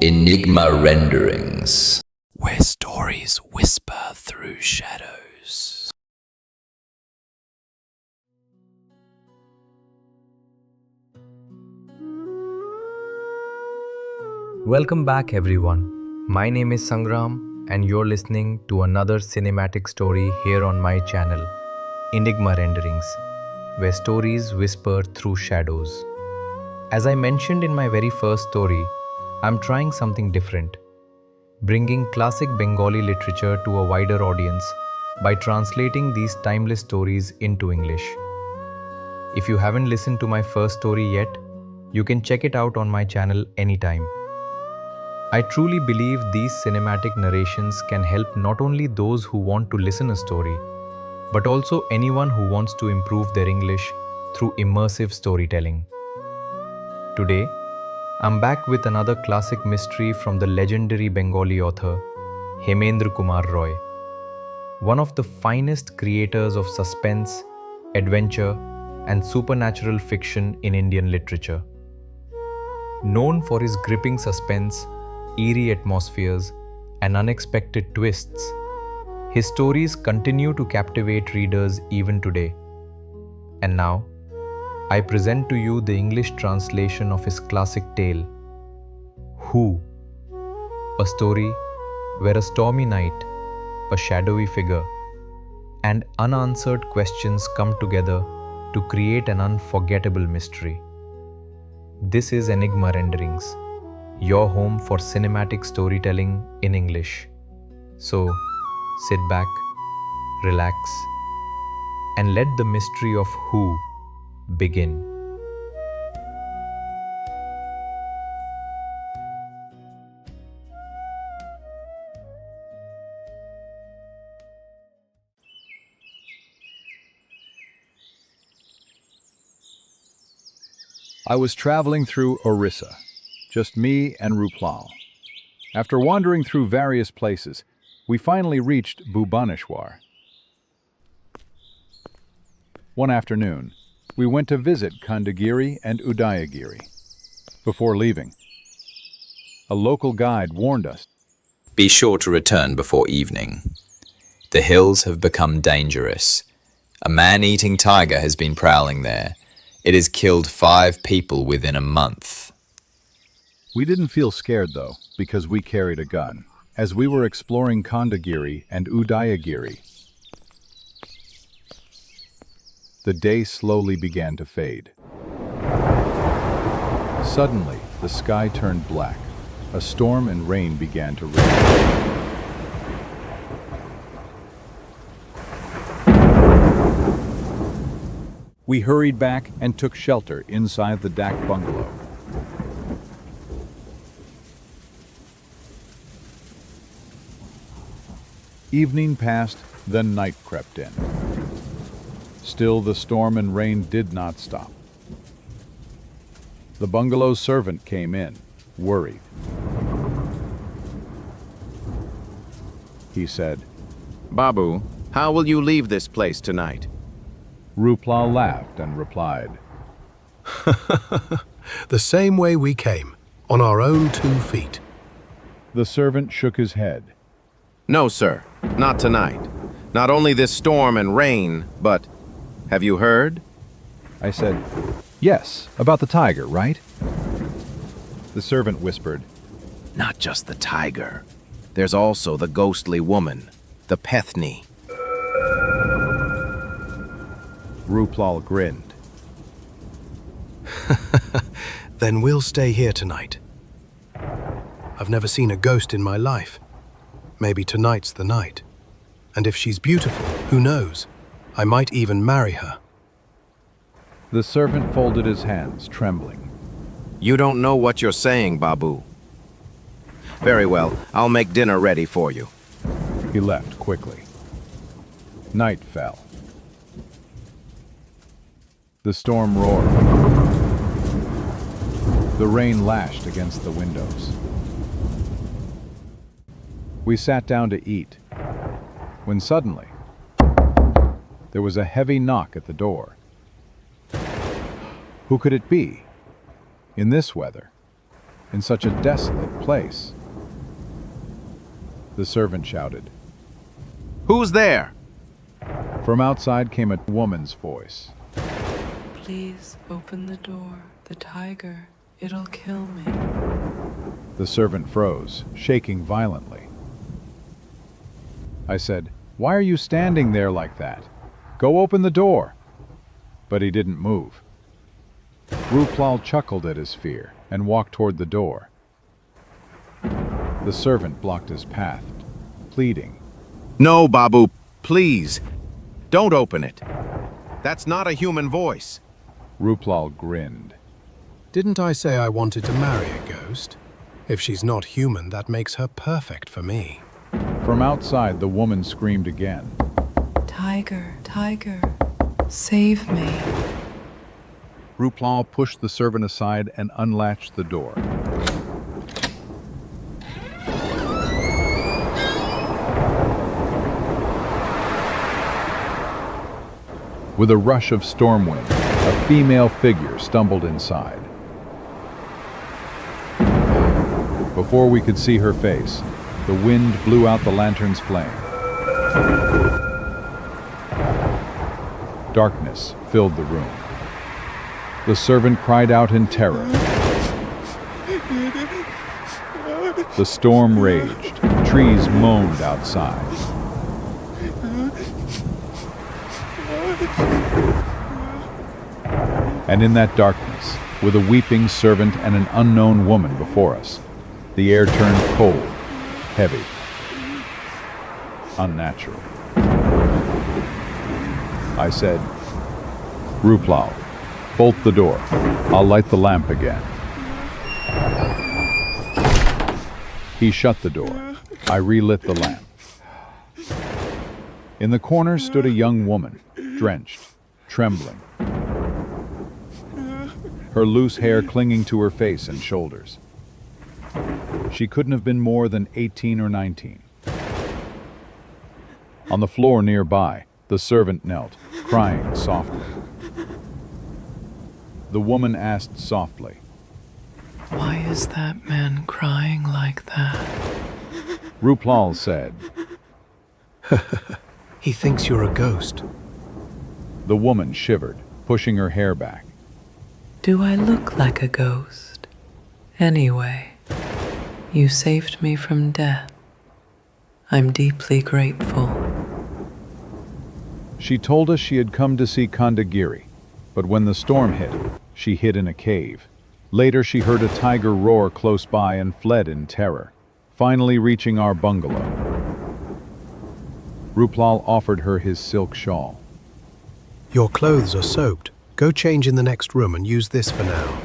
Enigma Renderings, where stories whisper through shadows. Welcome back, everyone. My name is Sangram, and you're listening to another cinematic story here on my channel, Enigma Renderings, where stories whisper through shadows. As I mentioned in my very first story, I'm trying something different, bringing classic Bengali literature to a wider audience by translating these timeless stories into English. If you haven't listened to my first story yet, you can check it out on my channel anytime. I truly believe these cinematic narrations can help not only those who want to listen a story, but also anyone who wants to improve their English through immersive storytelling. Today, I'm back with another classic mystery from the legendary Bengali author, Hemendra Kumar Roy, one of the finest creators of suspense, adventure, and supernatural fiction in Indian literature. Known for his gripping suspense, eerie atmospheres, and unexpected twists, his stories continue to captivate readers even today. And now, I present to you the English translation of his classic tale, Who? A story where a stormy night, a shadowy figure, and unanswered questions come together to create an unforgettable mystery. This is Enigma Renderings, your home for cinematic storytelling in English. So, sit back, relax, and let the mystery of Who begin. I was traveling through Orissa, just me and Ruplal. After wandering through various places, we finally reached Bhubaneswar. One afternoon, we went to visit Khandagiri and Udayagiri. Before leaving, a local guide warned us. Be sure to return before evening. The hills have become dangerous. A man-eating tiger has been prowling there. It has killed 5 people within a month. We didn't feel scared though, because we carried a gun. As we were exploring Khandagiri and Udayagiri, the day slowly began to fade. Suddenly, the sky turned black. A storm and rain began to rain. We hurried back and took shelter inside the Dak bungalow. Evening passed, then night crept in. Still, the storm and rain did not stop. The bungalow's servant came in, worried. He said, Babu, how will you leave this place tonight? Ruplal laughed and replied, The same way we came, on our own 2 feet. The servant shook his head. No, sir, not tonight. Not only this storm and rain, but have you heard? I said, Yes, about the tiger, right? The servant whispered, Not just the tiger. There's also the ghostly woman, the Pethni. Ruplal grinned. Then we'll stay here tonight. I've never seen a ghost in my life. Maybe tonight's the night. And if she's beautiful, who knows? I might even marry her. The servant folded his hands, trembling. You don't know what you're saying, Babu. Very well, I'll make dinner ready for you. He left quickly. Night fell. The storm roared. The rain lashed against the windows. We sat down to eat, when suddenly, there was a heavy knock at the door. Who could it be? In this weather, in such a desolate place? The servant shouted. Who's there? From outside came a woman's voice. Please open the door. The tiger, it'll kill me. The servant froze, shaking violently. I said, "Why are you standing there like that? Go open the door." But he didn't move. Ruplal chuckled at his fear and walked toward the door. The servant blocked his path, pleading. No, Babu, please. Don't open it. That's not a human voice. Ruplal grinned. Didn't I say I wanted to marry a ghost? If she's not human, that makes her perfect for me. From outside, the woman screamed again. Tiger, tiger, save me. Ruplal pushed the servant aside and unlatched the door. With a rush of storm wind, a female figure stumbled inside. Before we could see her face, the wind blew out the lantern's flame. Darkness filled the room. The servant cried out in terror. The storm raged. Trees moaned outside. And in that darkness, with a weeping servant and an unknown woman before us, the air turned cold, heavy, unnatural. I said, "Ruplal, bolt the door. I'll light the lamp again." He shut the door. I relit the lamp. In the corner stood a young woman, drenched, trembling. Her loose hair clinging to her face and shoulders. She couldn't have been more than 18 or 19. On the floor nearby, the servant knelt, crying softly. The woman asked softly, Why is that man crying like that? Ruplal said, He thinks you're a ghost. The woman shivered, pushing her hair back. Do I look like a ghost? Anyway, you saved me from death. I'm deeply grateful. She told us she had come to see Kandagiri, but when the storm hit, she hid in a cave. Later she heard a tiger roar close by and fled in terror, finally reaching our bungalow. Ruplal offered her his silk shawl. Your clothes are soaked. Go change in the next room and use this for now.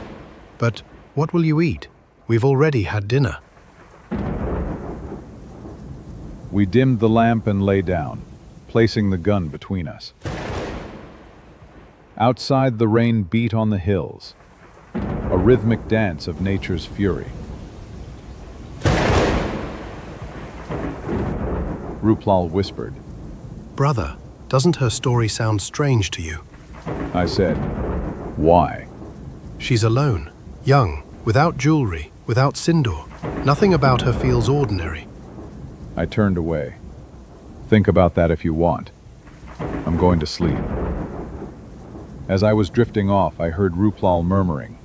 But what will you eat? We've already had dinner. We dimmed the lamp and lay down, placing the gun between us. Outside, the rain beat on the hills, a rhythmic dance of nature's fury. Ruplal whispered. Brother, doesn't her story sound strange to you? I said, "Why?" She's alone, young, without jewelry, without sindoor. Nothing about her feels ordinary. I turned away. Think about that if you want. I'm going to sleep. As I was drifting off, I heard Ruplal murmuring.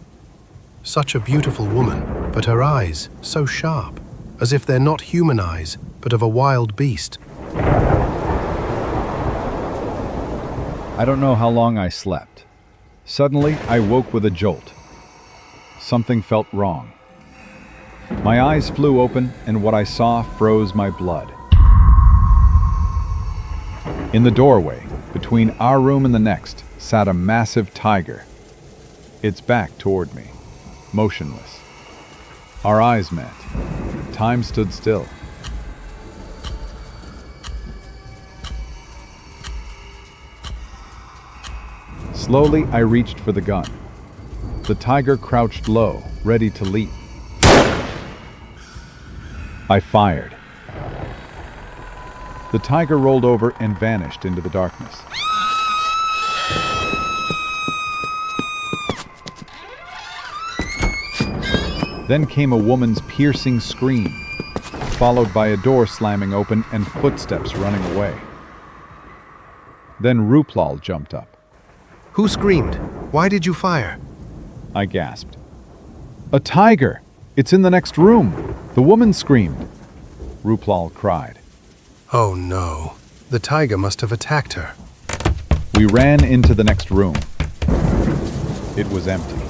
Such a beautiful woman, but her eyes, so sharp, as if they're not human eyes, but of a wild beast. I don't know how long I slept. Suddenly, I woke with a jolt. Something felt wrong. My eyes flew open, and what I saw froze my blood. In the doorway, between our room and the next, sat a massive tiger. Its back toward me, motionless. Our eyes met. Time stood still. Slowly, I reached for the gun. The tiger crouched low, ready to leap. I fired. The tiger rolled over and vanished into the darkness. Then came a woman's piercing scream, followed by a door slamming open and footsteps running away. Then Ruplal jumped up. Who screamed? Why did you fire? I gasped. A tiger! It's in the next room! The woman screamed. Ruplal cried. Oh no, the tiger must have attacked her. We ran into the next room. It was empty.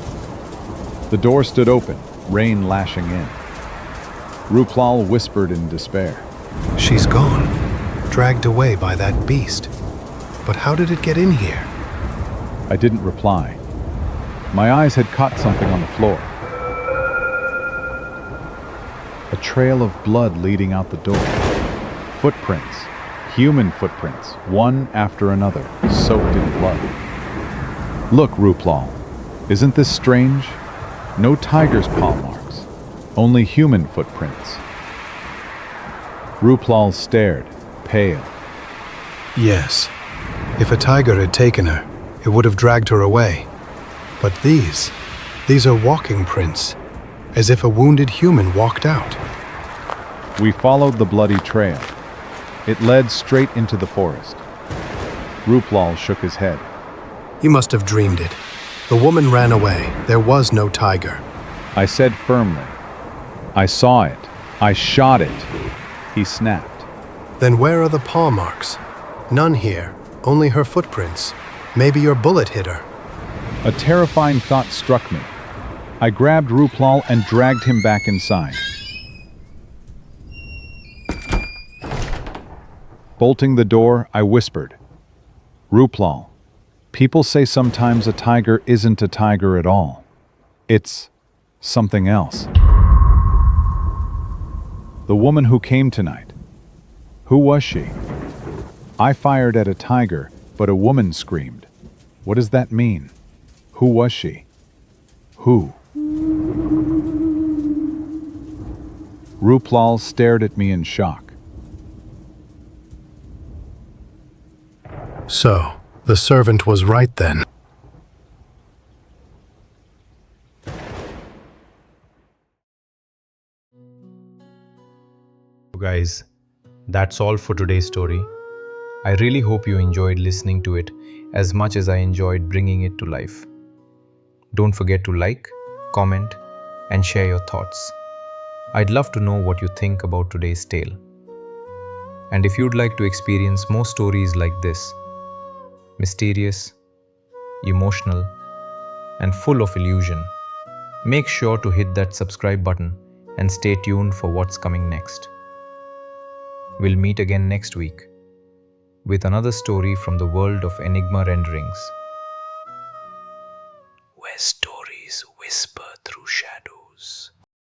The door stood open, rain lashing in. Ruplal whispered in despair. She's gone, dragged away by that beast. But how did it get in here? I didn't reply. My eyes had caught something on the floor. A trail of blood leading out the door. Footprints, human footprints, one after another, soaked in blood. Look, Ruplal, isn't this strange? No tiger's paw marks, only human footprints. Ruplal stared, pale. Yes. If a tiger had taken her, it would have dragged her away. But these are walking prints, as if a wounded human walked out. We followed the bloody trail. It led straight into the forest. Ruplal shook his head. You must have dreamed it. The woman ran away. There was no tiger. I said firmly. I saw it. I shot it. He snapped. Then where are the paw marks? None here, only her footprints. Maybe your bullet hit her. A terrifying thought struck me. I grabbed Ruplal and dragged him back inside. Bolting the door, I whispered, Ruplal, people say sometimes a tiger isn't a tiger at all. It's something else. The woman who came tonight, who was she? I fired at a tiger, but a woman screamed. What does that mean? Who was she? Who? Ruplal stared at me in shock. So, the servant was right then. Guys, that's all for today's story. I really hope you enjoyed listening to it as much as I enjoyed bringing it to life. Don't forget to like, comment, and share your thoughts. I'd love to know what you think about today's tale. And if you'd like to experience more stories like this, mysterious, emotional, and full of illusion, make sure to hit that subscribe button and stay tuned for what's coming next. We'll meet again next week with another story from the world of Enigma Renderings.